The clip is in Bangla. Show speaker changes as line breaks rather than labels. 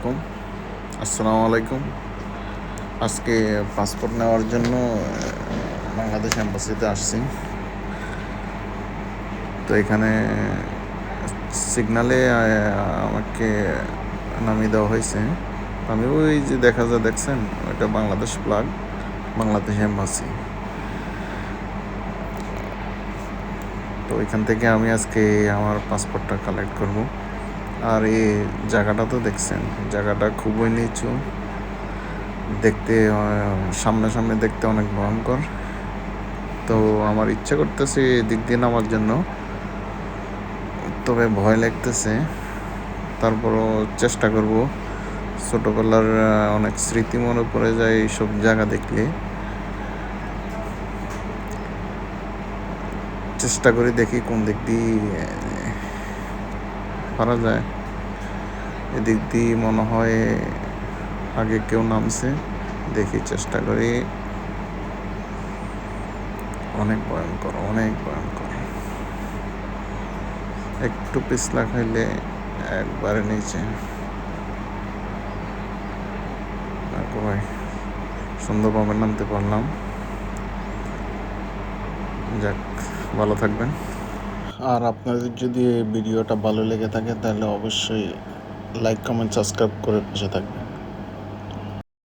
আলাইকুম। আসসালামু আলাইকুম। আজকে পাসপোর্ট নেওয়ার জন্য বাংলাদেশ এম্বাসিতে আসছি। তো এখানে সিগনালে আমাকে নামিয়ে দেওয়া হয়েছে। আমি ওই যে দেখছেন ওইটা বাংলাদেশ ফ্ল্যাগ, বাংলাদেশ এম্বাসি। তো এখান থেকে আমি আজকে আমার পাসপোর্টটা কালেক্ট করব। আর এই জায়গাটা তো দেখছেন, জায়গাটা খুবই নিচু, দেখতে সামনে দেখতে অনেক ভয়ঙ্কর। তো আমার ইচ্ছা করতেছে এদিক দিয়ে নামার জন্য, তবে ভয় লাগতেছে। তারপরও চেষ্টা করব। ছোটোবেলার অনেক স্মৃতি মনে পড়ে যায় এইসব জায়গা দেখলে। চেষ্টা করি, দেখি কোন দিক দিয়ে পারা যায়। এদিক দিয়ে মনে হয় আগে কেউ নামছে, দেখি চেষ্টা করি। অনেক ভয়ঙ্কর, একটু পিছলা খাইলে একবারে নিচে। ভাই সুন্দরভাবে নামতে পারলাম। যাক, ভালো থাকবেন। আর আপনাদের যদি এই ভিডিওটা ভালো লেগে থাকে তাহলে অবশ্যই লাইক, কমেন্ট, সাবস্ক্রাইব করে পাশে থাকবেন।